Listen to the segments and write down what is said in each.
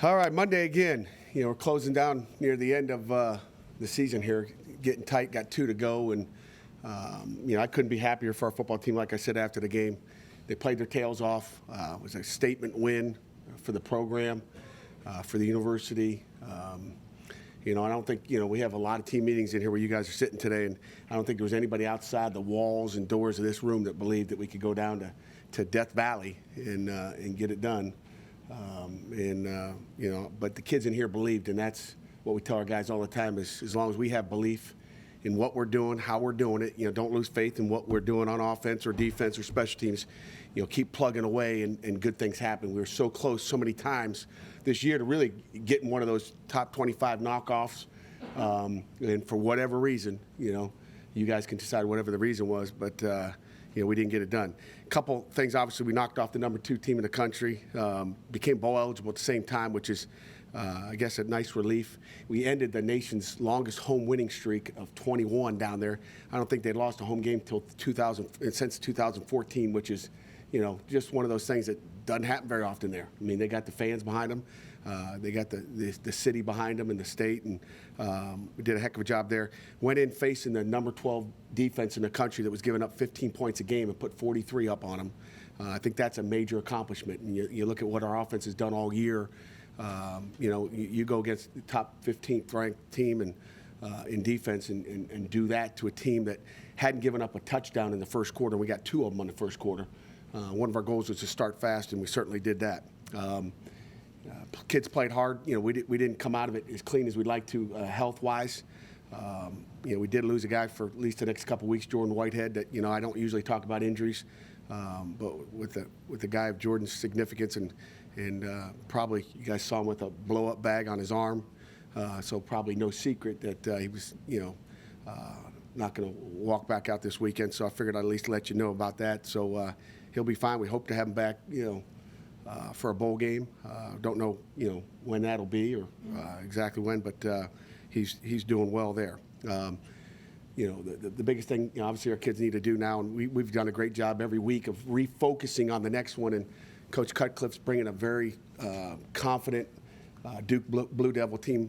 All right, Monday again. We're closing down near the end of the season here, getting tight. Got 2 to go, and I couldn't be happier for our football team. Like I said after the game, they played their tails off. It was a statement win for the program, for the university. I don't think we have a lot of team meetings in here where you guys are sitting today, and I don't think there was anybody outside the walls and doors of this room that believed that we could go down to Death Valley and get it done. But the kids in here believed, and that's what we tell our guys all the time is as long as we have belief in what we're doing, how we're doing it, don't lose faith in what we're doing on offense or defense or special teams, keep plugging away and good things happen. We were so close so many times this year to really getting one of those top 25 knockoffs, and for whatever reason, you guys can decide whatever the reason was, but we didn't get it done. A couple things, obviously, we knocked off the number 2 team in the country, became bowl eligible at the same time, which is, I guess, a nice relief. We ended the nation's longest home winning streak of 21 down there. I don't think they lost a home game since 2014, which is, just one of those things that doesn't happen very often there. I mean, they got the fans behind them. They got the city behind them and the state, and we did a heck of a job there. Went in facing the number 12 defense in the country that was giving up 15 points a game and put 43 up on them. I think that's a major accomplishment. And you look at what our offense has done all year. You go against the top 15th ranked team and in defense and do that to a team that hadn't given up a touchdown in the first quarter. We got 2 of them in the first quarter. One of our goals was to start fast, and we certainly did that. Kids played hard. We didn't come out of it as clean as we'd like to health-wise. We did lose a guy for at least the next couple weeks, Jordan Whitehead, that, I don't usually talk about injuries. But with the guy of Jordan's significance and probably you guys saw him with a blow-up bag on his arm. So probably no secret that he was, not going to walk back out this weekend. So I figured I'd at least let you know about that. So he'll be fine. We hope to have him back, for a bowl game. Don't know, when that'll be or exactly when, but he's doing well there. The biggest thing, obviously our kids need to do now, and we've done a great job every week of refocusing on the next one. And Coach Cutcliffe's bringing a very confident Duke Blue Devil team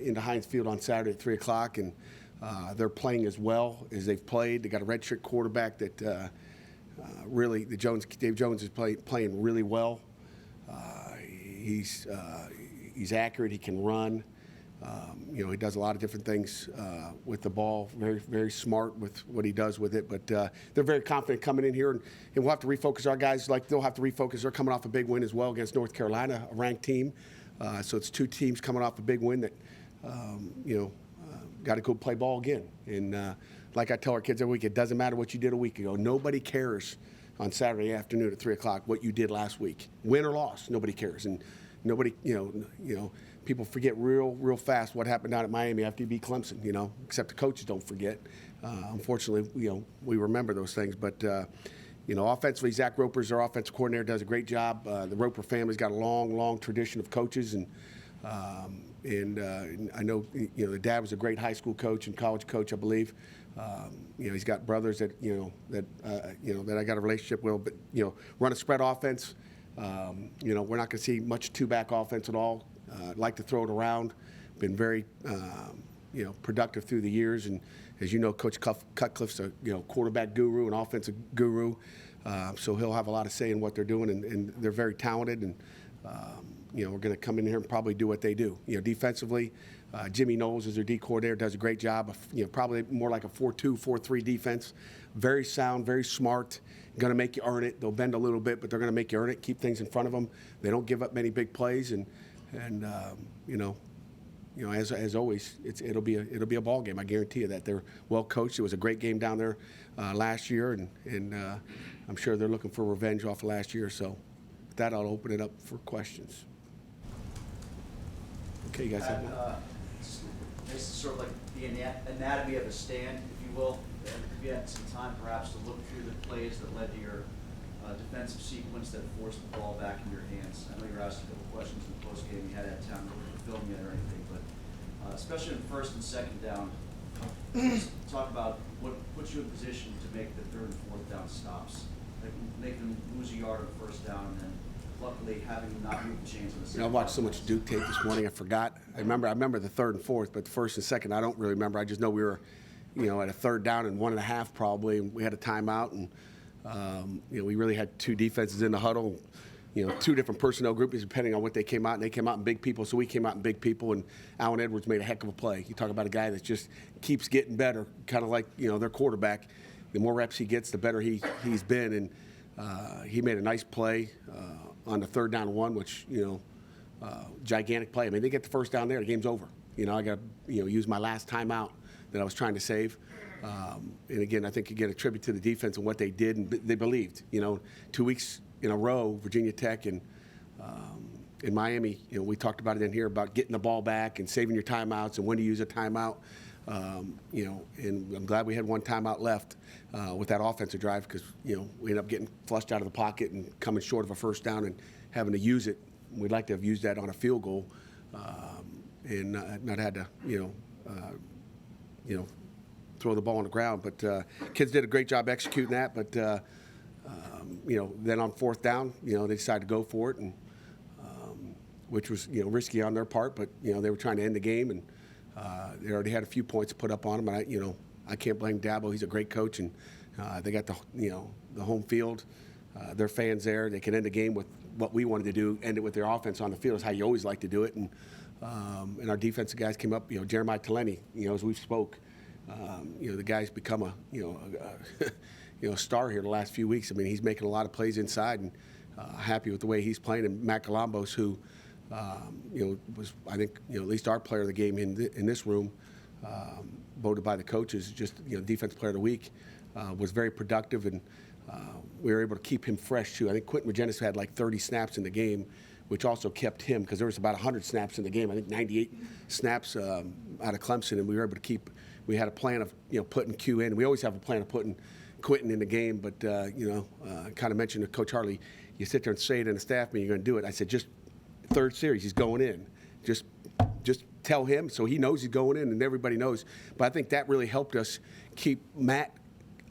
into Heinz Field on Saturday at 3 o'clock, and they're playing as well as they've played. They got a redshirt quarterback that really, Dave Jones is playing really well. He's accurate. He can run. He does a lot of different things with the ball. Very, very smart with what he does with it. But they're very confident coming in here, and we'll have to refocus our guys. Like they'll have to refocus. They're coming off a big win as well against North Carolina, a ranked team. So it's 2 teams coming off a big win that got to go play ball again. And like I tell our kids every week, it doesn't matter what you did a week ago. Nobody cares on Saturday afternoon at 3 o'clock what you did last week, win or loss. Nobody cares, and nobody, people forget real fast what happened down at Miami after you beat Clemson. Except the coaches don't forget. Unfortunately, we remember those things. But offensively, Zach Roper's our offensive coordinator, does a great job. The Roper family's got a long tradition of coaches, and I know the dad was a great high school coach and college coach, I believe. He's got brothers that that I got a relationship with, but run a spread offense. We're not going to see much 2-back offense at all. Like to throw it around. Been very productive through the years, and as you know, Coach Cutcliffe's a quarterback guru and offensive guru, so he'll have a lot of say in what they're doing, and they're very talented, and we're going to come in here and probably do what they do. Defensively, Jimmy Knowles is their D coordinator, does a great job of, probably more like a 4-2, 4-3 defense. Very sound, very smart. Going to make you earn it. They'll bend a little bit, but they're going to make you earn it. Keep things in front of them. They don't give up many big plays, and as always, it'll be a ball game. I guarantee you that. They're well coached. It was a great game down there last year, and I'm sure they're looking for revenge off of last year. So with that, I'll open it up for questions. Okay, you guys have one? This is sort of like the anatomy of a stand, if you will. And if you had some time, perhaps, to look through the plays that led to your defensive sequence that forced the ball back in your hands. I know you were asked a couple questions in the postgame. You hadn't had time to look at the film yet or anything, but especially in first and second down, talk about what puts you in position to make the third and fourth down stops, like make them lose a yard on first down and then luckily having not moved the chains on the You second. know, I watched so much Duke tape this morning, I forgot. I remember the third and fourth, but the first and second, I don't really remember. I just know we were, at a third down and 1.5 probably, and we had a timeout, and we really had two defenses in the huddle. Two different personnel groups depending on what they came out, and they came out in big people, so we came out in big people, and Allen Edwards made a heck of a play. You talk about a guy that just keeps getting better, kind of like, their quarterback. The more reps he gets, the better he's been, and he made a nice play on the third down and 1, which, gigantic play. I mean, they get the first down there, the game's over. I got to, use my last timeout that I was trying to save. And again, I think you get a tribute to the defense and what they did, and they believed. 2 weeks in a row, Virginia Tech and in Miami, we talked about it in here about getting the ball back and saving your timeouts and when to use a timeout. And I'm glad we had one timeout left with that offensive drive because, we ended up getting flushed out of the pocket and coming short of a first down and having to use it. We'd like to have used that on a field goal and not had to, throw the ball on the ground. But kids did a great job executing that. But, then on fourth down, they decided to go for it, and which was, risky on their part. But, they were trying to end the game, and they already had a few points put up on them. And, I can't blame Dabo. He's a great coach, and they got the home field. Their fans there. They can end the game with what we wanted to do, end it with their offense on the field is how you always like to do it. And our defensive guys came up, Jeremiah Taleni, as we spoke. The guy's become a star here the last few weeks. I mean, he's making a lot of plays inside, and happy with the way he's playing. And Matt Galambos, who, was, I think, at least our player of the game in this room, voted by the coaches, just, defense player of the week, was very productive, and we were able to keep him fresh, too. I think Quentin Regenis had like 30 snaps in the game, which also kept him, because there was about 100 snaps in the game. I think 98 snaps out of Clemson, and we were able to keep. We had a plan of putting Q in. We always have a plan of putting Quentin in the game, but kind of mentioned to Coach Hartley, you sit there and say it in a staff meeting, you're going to do it. I said, just third series, he's going in. Just tell him so he knows he's going in, and everybody knows. But I think that really helped us keep Matt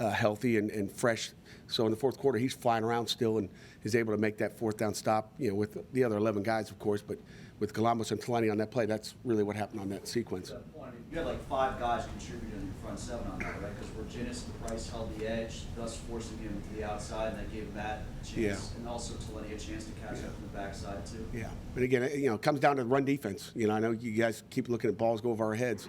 healthy and fresh. So in the fourth quarter, he's flying around still and is able to make that fourth down stop, with the other 11 guys, of course, but with Galambos and Taleni on that play, that's really what happened on that sequence. At that point, you had like 5 guys contributing in your front 7 on that, right? Because Virginis and Price held the edge, thus forcing him to the outside, and that gave Matt a chance, and also Taleni a chance to catch up from the backside too. Yeah, but again, it comes down to the run defense. I know you guys keep looking at balls go over our heads,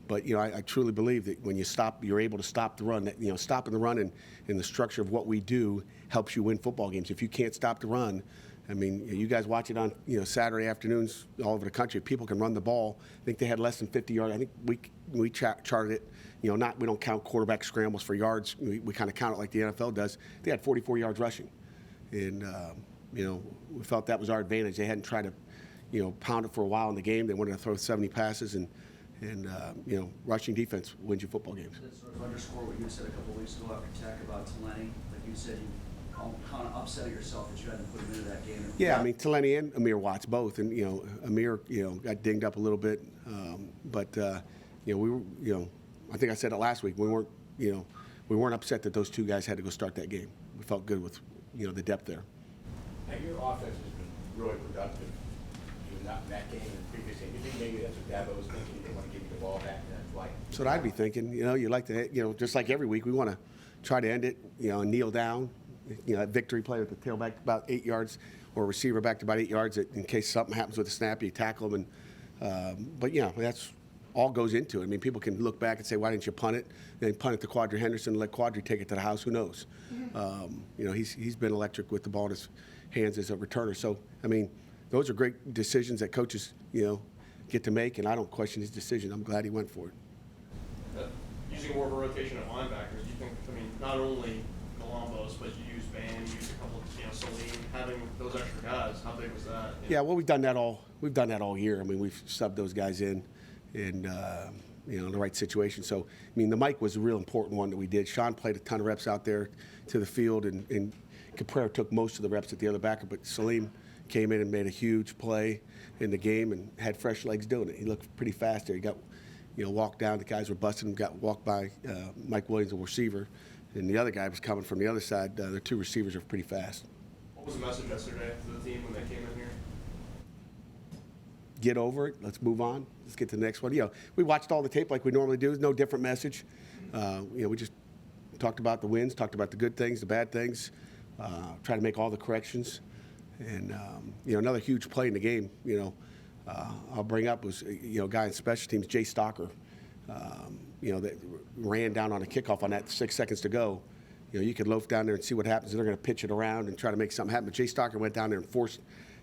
but I truly believe that when you stop, you're able to stop the run. That stopping the run and the structure of what we do helps you win football games. If you can't stop the run, I mean, you guys watch it on Saturday afternoons all over the country. People can run the ball. I think they had less than 50 yards. I think we charted it. We don't count quarterback scrambles for yards. We kind of count it like the NFL does. They had 44 yards rushing, and we felt that was our advantage. They hadn't tried to pound it for a while in the game. They wanted to throw 70 passes, and rushing defense wins you football games. Does that sort of underscore what you said a couple of weeks ago after Tech about Taleni? Like you said, you kind of upset yourself that you hadn't put him into that game. Yeah, I mean, Taleni and Amir Watts both, and Amir got dinged up a little bit, but we were I think I said it last week. We weren't upset that those two guys had to go start that game. We felt good with the depth there. Now, your offense has been really productive. Even not in that game and the previous game. You think maybe that's what Dabo was thinking? They want to give you the ball back, and that's why. So I'd be thinking. You like to just like every week we want to try to end it. Kneel down. That victory play with the tailback about 8 yards, or receiver back to about 8 yards in case something happens with the snap, you tackle them. But that's all goes into it. I mean, people can look back and say, why didn't you punt it? Then punt it to Quadri Henderson and let Quadri take it to the house. Who knows? He's been electric with the ball in his hands as a returner. So, I mean, those are great decisions that coaches, get to make, and I don't question his decision. I'm glad he went for it. Using more of a rotation of linebackers, do you think, not only Galambos, but you use Van, you use a couple of, Salim, having those extra guys, how big was that? Yeah, well, we've done that all year. I mean, we've subbed those guys in the right situation. So, I mean, the Mike was a real important one that we did. Sean played a ton of reps out there to the field, and Caprera took most of the reps at the other backer, but Salim came in and made a huge play in the game and had fresh legs doing it. He looked pretty fast there. He got, walked down. The guys were busting him, got walked by Mike Williams, a receiver, and the other guy was coming from the other side. The two receivers are pretty fast. What What was the message yesterday to the team when they came in here? Get over it. Let's move on. Let's get to the next one. We watched all the tape like we normally do. There's no different message. We just talked about the wins, talked about the good things, the bad things, try to make all the corrections. And, another huge play in the game, I'll bring up was, a guy in special teams, Jay Stocker, that ran down on a kickoff on that 6 seconds to go. You could loaf down there and see what happens. They're going to pitch it around and try to make something happen. But Jay Stocker went down there and forced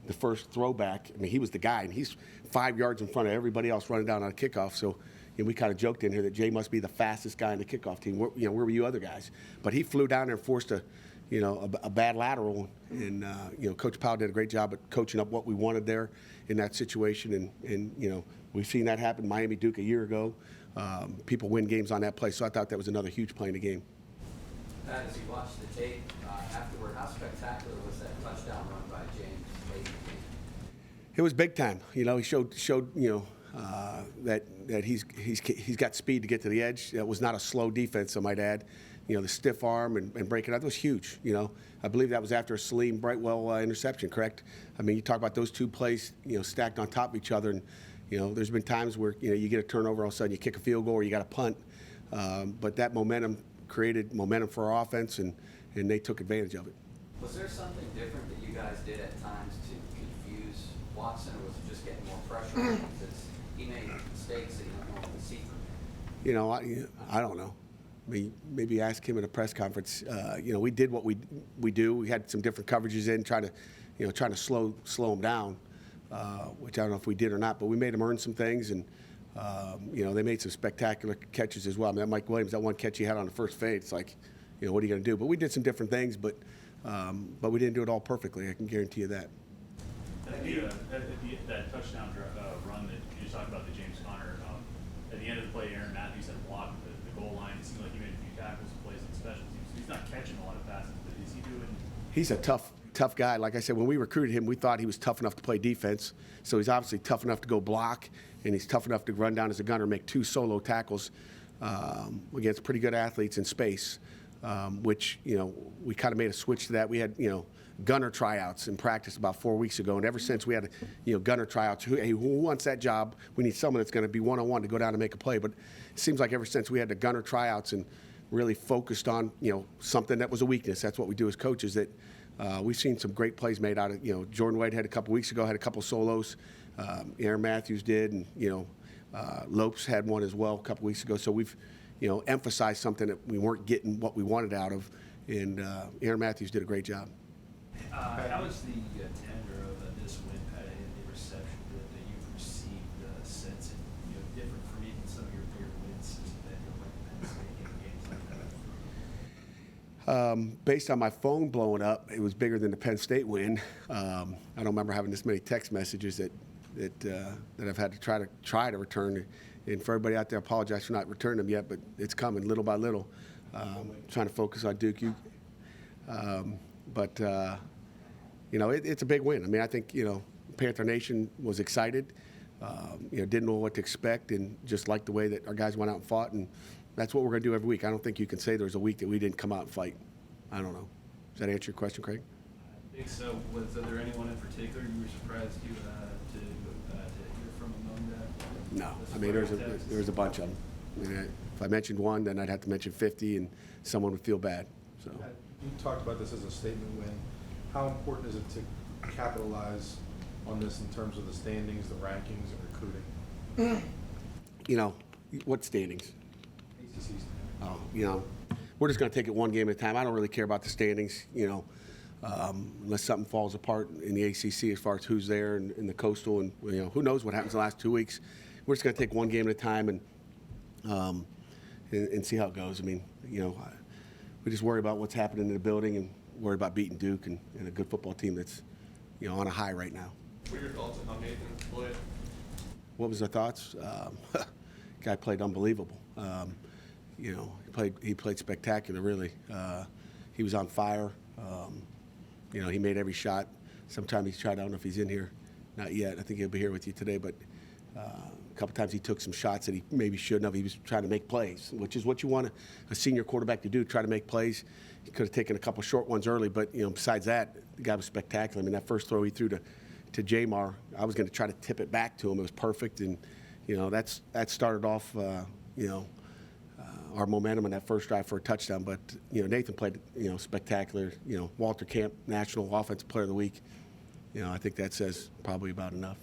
the first throwback. I mean, he was the guy, and he's 5 yards in front of everybody else running down on a kickoff. So, we kind of joked in here that Jay must be the fastest guy in the kickoff team. Where were you other guys? But he flew down there and forced a bad lateral. And, Coach Powell did a great job at coaching up what we wanted there in that situation. And we've seen that happen. Miami Duke a year ago. People win games on that play. So I thought that was another huge play in the game. Pat, as you watched the tape afterward, how spectacular was that touchdown run by James late in the game? It was big time. He showed that he's got speed to get to the edge. It was not a slow defense, I might add. The stiff arm and breaking out, that was huge. I believe that was after a Salim Brightwell interception, correct? I mean, you talk about those two plays, stacked on top of each other, and there's been times where you get a turnover, all of a sudden you kick a field goal or you got a punt, but that momentum created momentum for our offense, and they took advantage of it. Was there something different that you guys did at times to confuse Watson, or was it just getting more pressure on him because he made mistakes that you don't normally see from him? I don't know. Maybe ask him at a press conference. We did what we do. We had some different coverages in, trying to slow him down, which I don't know if we did or not. But we made him earn some things, and they made some spectacular catches as well. I mean, that Mike Williams, that one catch he had on the first fade, it's like, what are you going to do? But we did some different things, but we didn't do it all perfectly. I can guarantee you that. That touchdown run that you just talked about, the James Conner, at the end of the play, Aaron Matthews had blocked the goal line. It seemed like he made a few tackles and plays on special teams. He's not catching a lot of passes, but is he doing? He's a tough guy. Like I said, when we recruited him, we thought he was tough enough to play defense. So he's obviously tough enough to go block, and he's tough enough to run down as a gunner, make 2 solo tackles against pretty good athletes in space, which, we kind of made a switch to that. We had, gunner tryouts in practice about 4 weeks ago, and ever since we had, gunner tryouts, who wants that job? We need someone that's going to be one-on-one to go down and make a play. But it seems like ever since we had the gunner tryouts and really focused on, something that was a weakness. That's what we do as coaches. That we've seen some great plays made out of, Jordan White had a couple weeks ago, had a couple solos. Aaron Matthews did, and, Lopes had one as well a couple weeks ago. So we've, emphasized something that we weren't getting what we wanted out of, and Aaron Matthews did a great job. How is the tenor of this win, Pat, and the reception that you've received since it, different from even some of your bigger wins that you're Penn State in games like that? Based on my phone blowing up, it was bigger than the Penn State win. I don't remember having this many text messages that I've had to try to return. And for everybody out there, I apologize for not returning them yet, but it's coming little by little. Trying to focus on Duke. It's a big win. I mean, I think, Panther Nation was excited, didn't know what to expect, and just liked the way that our guys went out and fought. And that's what we're going to do every week. I don't think you can say there's a week that we didn't come out and fight. I don't know. Does that answer your question, Craig? I think so. Was there anyone in particular you were surprised to hear from among that? No. I mean, there's a bunch of them. I mean, if I mentioned one, then I'd have to mention 50, and someone would feel bad. So. You talked about this as a statement win. How important is it to capitalize on this in terms of the standings, the rankings, and recruiting? What standings? ACC standings. Oh, we're just going to take it one game at a time. I don't really care about the standings, unless something falls apart in the ACC as far as who's there in the Coastal, and who knows what happens the last 2 weeks. We're just going to take one game at a time and see how it goes. I mean, we just worry about what's happening in the building and worry about beating Duke and a good football team that's, on a high right now. What are your thoughts on how Nathan played? What was the thoughts? Guy played unbelievable. He played spectacular, really. He was on fire. He made every shot. Sometimes he's tried, I don't know if he's in here. Not yet. I think he'll be here with you today, but a couple times he took some shots that he maybe shouldn't have. He was trying to make plays, which is what you want a senior quarterback to do, try to make plays. He could have taken a couple short ones early, but, besides that, the guy was spectacular. I mean, that first throw he threw to Jamar, I was going to try to tip it back to him. It was perfect, and that started off our momentum in that first drive for a touchdown. But Nathan played spectacular. Walter Camp, National Offensive Player of the Week. I think that says probably about enough.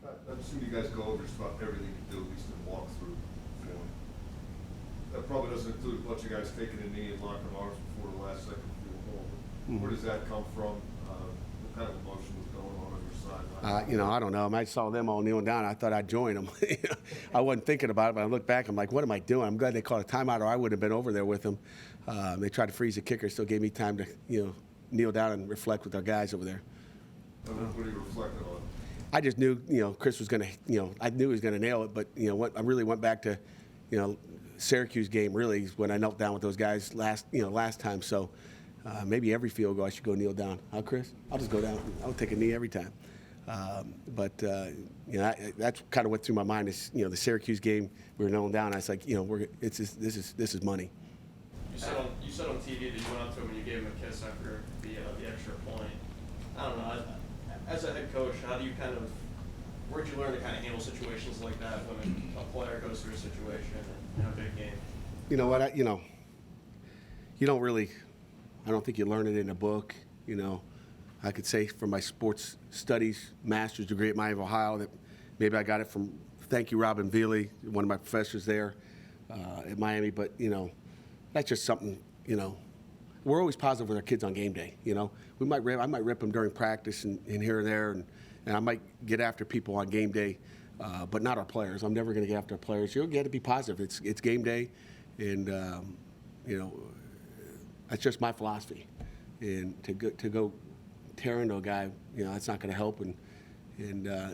I've seen you guys go over just about everything you do, at least in walkthrough film. That probably doesn't include a bunch of guys taking a knee and locking arms before the last second field goal. Mhm. Where does that come from? What kind of emotion was going on your side? I don't know. I saw them all kneeling down. I thought I'd join them. I wasn't thinking about it, but I looked back. I'm like, what am I doing? I'm glad they called a timeout, or I would have been over there with them. They tried to freeze the kicker. Still gave me time to kneel down and reflect with our guys over there. What are you reflecting on? I just knew, Chris was going to, I knew he was going to nail it. But what I really went back to, Syracuse game really is when I knelt down with those guys last time. So maybe every field goal I should go kneel down. Huh, Chris? I'll just go down. I'll take a knee every time. That's kind of what through my mind is, the Syracuse game. We were kneeling down. I was like, this is money. You said on TV that you went up to him and you gave him a kiss after the extra point. I don't know. As a head coach, where'd you learn to kind of handle situations like that when a player goes through a situation in a big game? You know what? You don't really. I don't think you learn it in a book. I could say from my sports studies master's degree at Miami of Ohio that maybe I got it from. Thank you, Robin Veely, one of my professors there at Miami. But that's just something. We're always positive with our kids on game day. I might rip them during practice and here and there, and I might get after people on game day, but not our players. I'm never going to get after our players. You'll get to be positive. It's game day, and that's just my philosophy. And to go tear into a guy, that's not going to help. And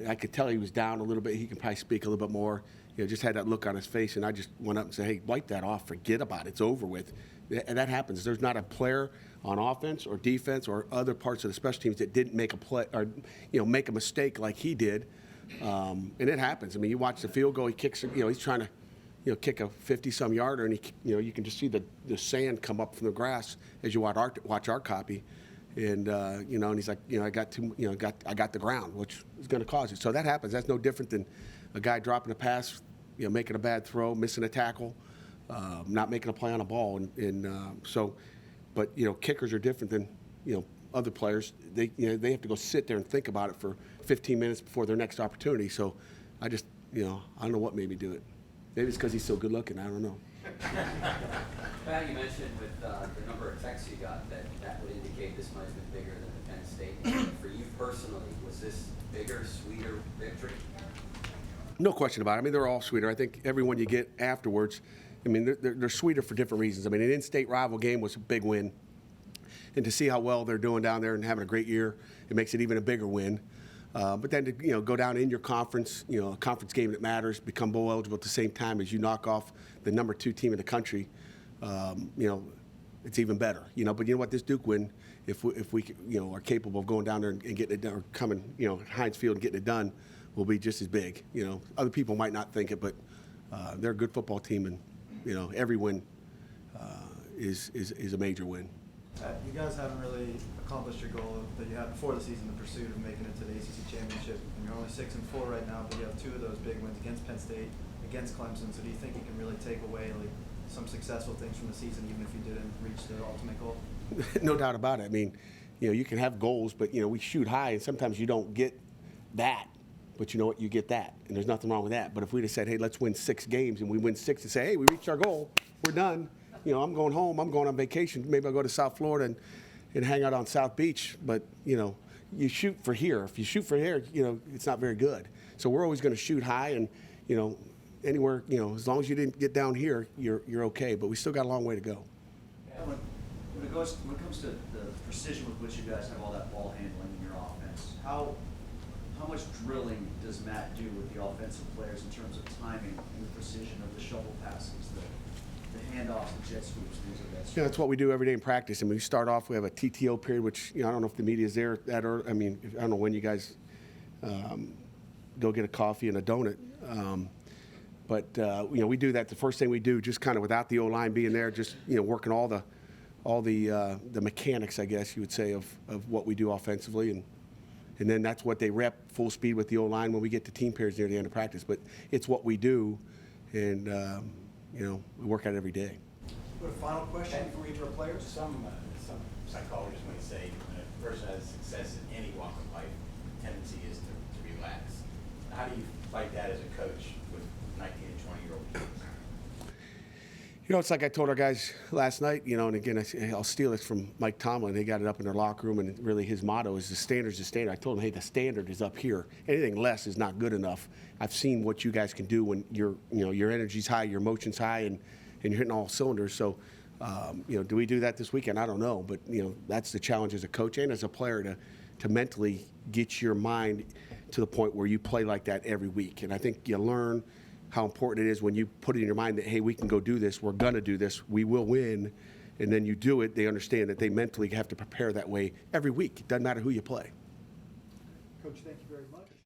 I could tell he was down a little bit. He can probably speak a little bit more. Just had that look on his face, and I just went up and said, "Hey, wipe that off. Forget about it. It's over with." And that happens. There's not a player on offense or defense or other parts of the special teams that didn't make a play or make a mistake like he did. And it happens. I mean, you watch the field goal. He kicks. He's trying to kick a 50-some yarder, and you can just see the sand come up from the grass as you watch our copy. And and he's like, I got the ground, which is going to cause it. So that happens. That's no different than a guy dropping a pass, making a bad throw, missing a tackle, not making a play on a ball. But kickers are different than other players. They have to go sit there and think about it for 15 minutes before their next opportunity. So I just I don't know what made me do it. Maybe it's because he's so good looking. I don't know. Pat, you mentioned with the number of texts you got that would indicate this might have been bigger than the Penn State game. For you personally, was this bigger, sweeter victory? No question about it. I mean, they're all sweeter. I think every one you get afterwards, I mean, they're sweeter for different reasons. I mean, an in-state rival game was a big win. And to see how well they're doing down there and having a great year, it makes it even a bigger win. But then to go down in your conference, a conference game that matters, become bowl eligible at the same time as you knock off the number 2 team in the country, it's even better. But you know what? This Duke win, if we are capable of going down there and getting it done, or coming Heinz Field and getting it done, will be just as big. Other people might not think it, but they're a good football team, and every win is a major win. You guys haven't really accomplished your goal that you had before the season, the pursuit of making it to the ACC championship. And you're only 6-4 right now, but you have 2 of those big wins against Penn State, against Clemson. So do you think you can really take away some successful things from the season, even if you didn't reach the ultimate goal? No doubt about it. I mean, you can have goals, but we shoot high, and sometimes you don't get that. But you know what? You get that, and there's nothing wrong with that. But if we'd have said, hey, let's win 6 games, and we win 6 and say, hey, we reached our goal, we're done. I'm going home. I'm going on vacation. Maybe I'll go to South Florida and hang out on South Beach. But, you shoot for here. If you shoot for here, it's not very good. So we're always going to shoot high, and, anywhere, as long as you didn't get down here, you're okay. But we still got a long way to go. When it comes to the precision with which you guys have all that ball handling in your offense, how much drilling does Matt do with the offensive players in terms of timing and the precision of the shovel passes, the handoffs, the jet sweeps, things like that? That's what we do every day in practice. And we start off, we have a TTO period, which, I don't know if the media is there that early. I mean, I don't know when you guys go get a coffee and a donut. But we do that. The first thing we do, just kind of without the O-line being there, just, working all the the mechanics, I guess you would say, of what we do offensively, and then that's what they rep full speed with the O-line when we get to team pairs near the end of practice. But it's what we do, and you know, we work at it every day. Put a final question for each of our players. Some psychologists might say when a person has success in any walk of life, the tendency is to relax. How do you fight that as a coach with 19 and 20-year-old kids? You know, it's like I told our guys last night, you know, and again, I'll steal this from Mike Tomlin. They got it up in their locker room, and really his motto is the standard's the standard. I told him, hey, the standard is up here. Anything less is not good enough. I've seen what you guys can do when your energy's high, your emotion's high, and you're hitting all cylinders. So, you know, do we do that this weekend? I don't know. But, you know, that's the challenge as a coach and as a player to mentally get your mind to the point where you play like that every week. And I think you learn how important it is when you put it in your mind that, hey, we can go do this, we're going to do this, we will win, and then you do it, they understand that they mentally have to prepare that way every week. It doesn't matter who you play. Coach, thank you very much.